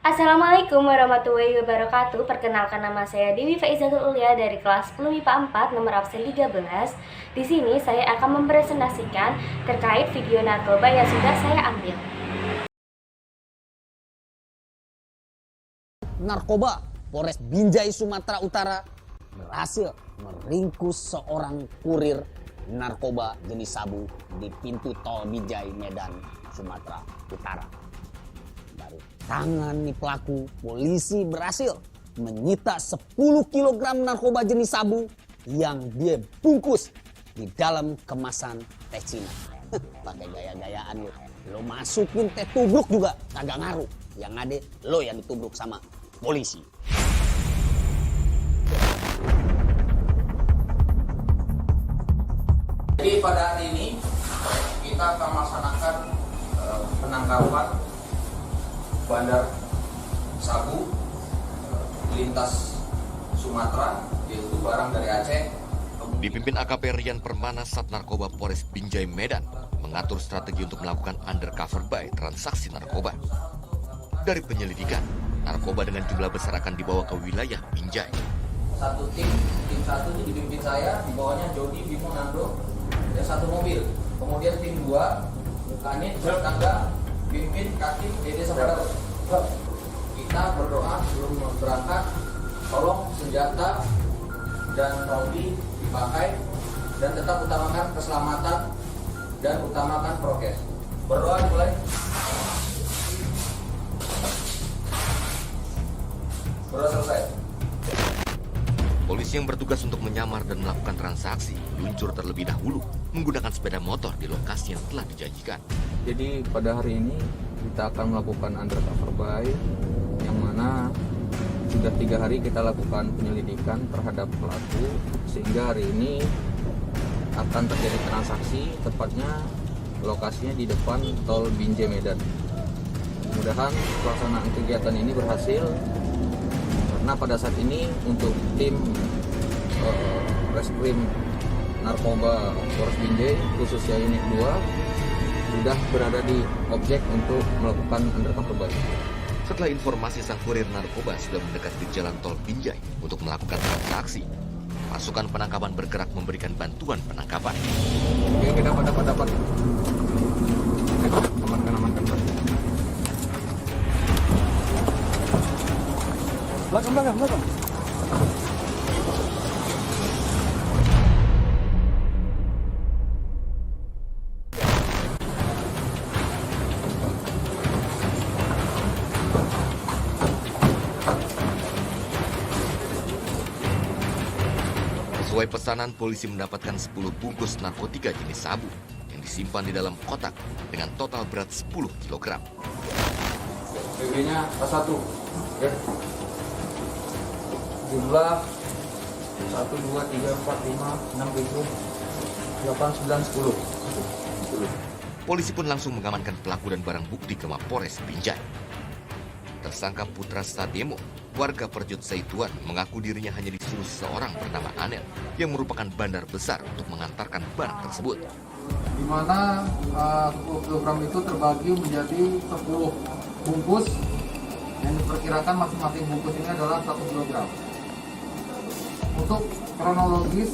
Assalamualaikum warahmatullahi wabarakatuh. Perkenalkan, nama saya Dewi Faizatul Ulia dari kelas 10 IPA 4 nomor absen 13. Di sini saya akan mempresentasikan terkait video narkoba yang sudah saya ambil. Narkoba Polres Binjai, Sumatera Utara berhasil meringkus seorang kurir narkoba jenis sabu di pintu tol Binjai, Medan, Sumatera Utara. Dari tangan nih pelaku, polisi berhasil menyita 10 kg narkoba jenis sabu yang dia bungkus di dalam kemasan teh Cina. Pakai gaya-gayaan lo masukin teh tubruk juga kagak ngaruh. Yang ada lo yang ditubruk sama polisi. Jadi pada hari ini kita akan melaksanakan penangkapan bandar sabu lintas Sumatera, yaitu barang dari Aceh. Dipimpin AKP Rian Permana, Sat Narkoba Polres Binjai, Medan, mengatur strategi untuk melakukan undercover buy transaksi narkoba. Dari penyelidikan, narkoba dengan jumlah besar akan dibawa ke wilayah Binjai. Satu tim satu ini dipimpin saya, di bawahnya Jody, Bimo, Nando, dan satu mobil. Kemudian tim 2, Kanit, Tangga, pimpin, kaki, Dede, Saudara. Kita berdoa sebelum berangkat, tolong senjata dan rompi dipakai dan tetap utamakan keselamatan dan utamakan prokes. Berdoa dimulai. Berdoa selesai. Polisi yang bertugas untuk menyamar dan melakukan transaksi luncur terlebih dahulu menggunakan sepeda motor di lokasi yang telah dijanjikan. Jadi pada hari ini kita akan melakukan undercover buy yang mana sudah 3 hari kita lakukan penyelidikan terhadap pelaku, sehingga hari ini akan terjadi transaksi, tepatnya lokasinya di depan tol Binjai, Medan. Mudah-mudahan pelaksanaan kegiatan ini berhasil, karena pada saat ini untuk tim Reskrim Narkoba Polres Binjai khususnya unit 2 sudah berada di objek untuk melakukan undercover buy. Setelah informasi sang kurir narkoba sudah mendekat di jalan tol Binjai untuk melakukan transaksi, pasukan penangkapan bergerak memberikan bantuan penangkapan. Oke, kita dapat. Amankan. Belakang. Sesuai pesanan, polisi mendapatkan 10 bungkus narkotika jenis sabu yang disimpan di dalam kotak dengan total berat 10 kg. BB-nya A1. Oke. Jumlah 1, 2, 3, 4, 5, 6, 7, 8, 9, 10. Polisi pun langsung mengamankan pelaku dan barang bukti ke Mapores Binjai. Tersangka Putra Sademo, warga Perjut Saituan, mengaku dirinya hanya disuruh seorang bernama Anel yang merupakan bandar besar untuk mengantarkan barang tersebut. Di mana 10 kg itu terbagi menjadi 10 bungkus yang diperkirakan masing-masing bungkus ini adalah 1 kg. Untuk kronologis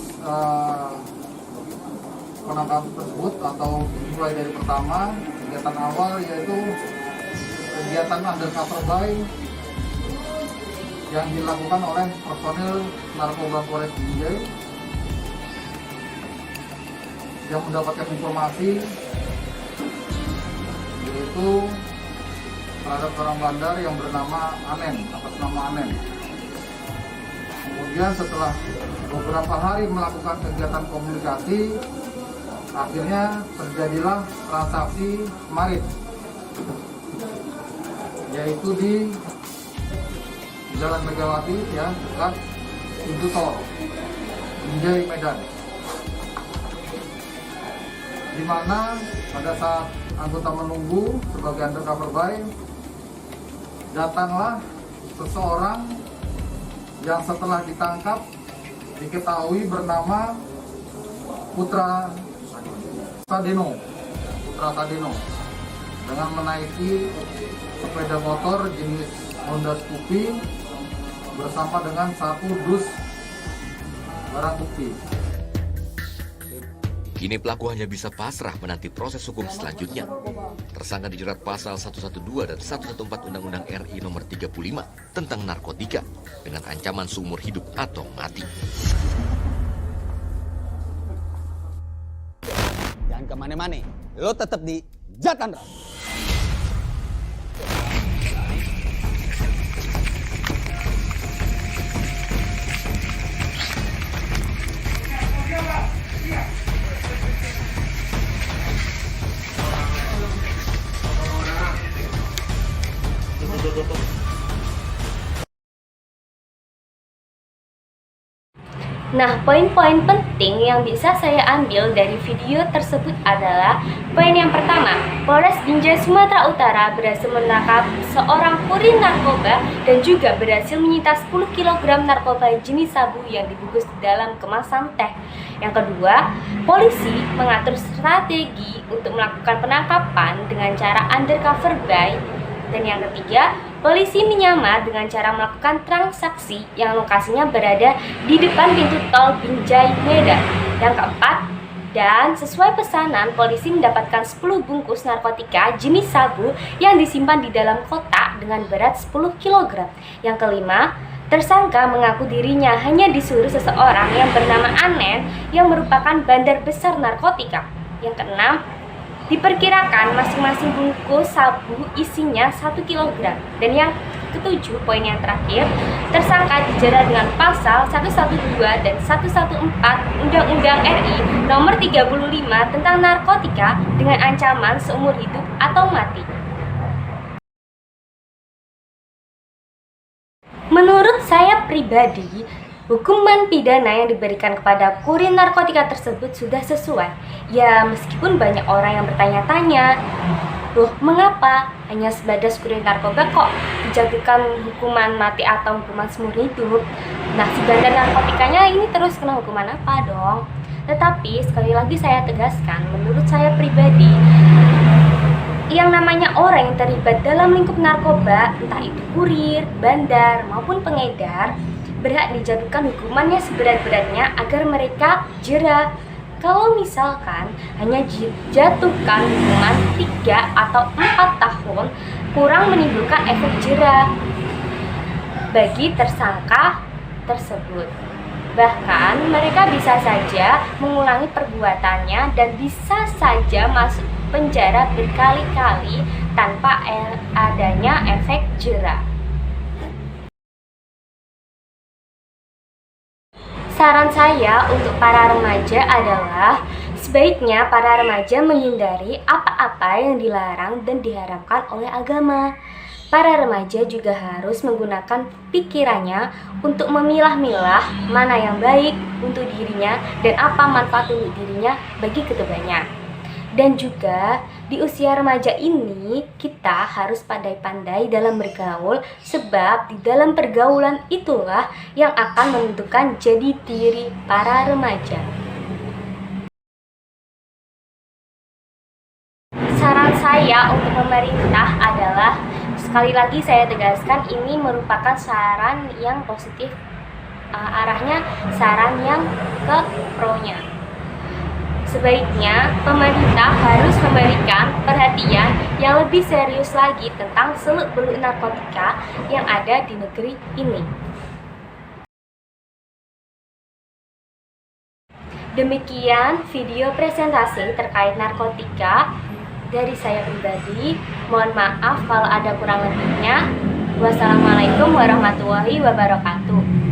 penangkapan tersebut atau mulai dari pertama kegiatan awal yaitu kegiatan undercover buy yang dilakukan oleh personil narkoba Polres Binjai yang mendapatkan informasi yaitu terhadap seorang bandar yang bernama Anen, atas nama Anen. Kemudian setelah beberapa hari melakukan kegiatan komunikasi, akhirnya terjadilah transaksi kemarin, yaitu di Jalan Megawati, ya, dekat pintu tol Binjai, Medan. Di mana pada saat anggota menunggu sebagai undercover buy, datanglah seseorang yang setelah ditangkap diketahui bernama Putra Sadeno. dengan menaiki sepeda motor jenis Honda Scoopy bersama dengan 1 dus barang bukti. Kini pelaku hanya bisa pasrah menanti proses hukum selanjutnya. Tersangka dijerat pasal 112 dan 114 Undang-Undang RI nomor 35 tentang narkotika dengan ancaman seumur hidup atau mati. Jangan kemana-mana, lo tetap di Jatandra. Nah, poin-poin penting yang bisa saya ambil dari video tersebut adalah poin yang pertama, Polres Binjai Sumatera Utara berhasil menangkap seorang kurir narkoba dan juga berhasil menyita 10 kg narkoba jenis sabu yang dibungkus dalam kemasan teh. Yang kedua, polisi mengatur strategi untuk melakukan penangkapan dengan cara undercover buy. Dan yang ketiga, polisi menyamar dengan cara melakukan transaksi yang lokasinya berada di depan pintu tol Binjai Medan. Yang keempat, dan sesuai pesanan, polisi mendapatkan 10 bungkus narkotika jenis sabu yang disimpan di dalam kotak dengan berat 10 kg. Yang kelima, tersangka mengaku dirinya hanya disuruh seseorang yang bernama Anen yang merupakan bandar besar narkotika. Yang keenam, diperkirakan masing-masing bungkus sabu isinya 1 kg. Dan yang ketujuh, poin yang terakhir, tersangka dijerat dengan pasal 112 dan 114 Undang-Undang RI nomor 35 tentang narkotika dengan ancaman seumur hidup atau mati. Menurut saya pribadi, hukuman pidana yang diberikan kepada kurir narkotika tersebut sudah sesuai. Ya, meskipun banyak orang yang bertanya-tanya, loh mengapa hanya sebatas kurir narkoba kok dijatuhkan hukuman mati atau hukuman seumur hidup? Nah, si bandar narkotikanya ini terus kena hukuman apa dong? Tetapi sekali lagi saya tegaskan, menurut saya pribadi, yang namanya orang yang terlibat dalam lingkup narkoba, entah itu kurir, bandar, maupun pengedar, berhak dijatuhkan hukumannya seberat-beratnya agar mereka jera. Kalau misalkan hanya dijatuhkan hukuman 3 atau 4 tahun, kurang menimbulkan efek jera bagi tersangka tersebut. Bahkan mereka bisa saja mengulangi perbuatannya dan bisa saja masuk penjara berkali-kali tanpa adanya efek jera. Saran saya untuk para remaja adalah sebaiknya para remaja menghindari apa-apa yang dilarang dan diharamkan oleh agama. Para remaja juga harus menggunakan pikirannya untuk memilah-milah mana yang baik untuk dirinya dan apa manfaat untuk dirinya bagi kedepannya. Dan juga di usia remaja ini kita harus pandai-pandai dalam bergaul, sebab di dalam pergaulan itulah yang akan menentukan jadi diri para remaja. Saran saya untuk pemerintah adalah, sekali lagi saya tegaskan, ini merupakan saran yang positif, arahnya saran yang ke pro-nya. Sebaiknya pemerintah harus memberikan perhatian yang lebih serius lagi tentang seluk-beluk narkotika yang ada di negeri ini. Demikian video presentasi terkait narkotika dari saya pribadi. Mohon maaf kalau ada kurang lebihnya. Wassalamualaikum warahmatullahi wabarakatuh.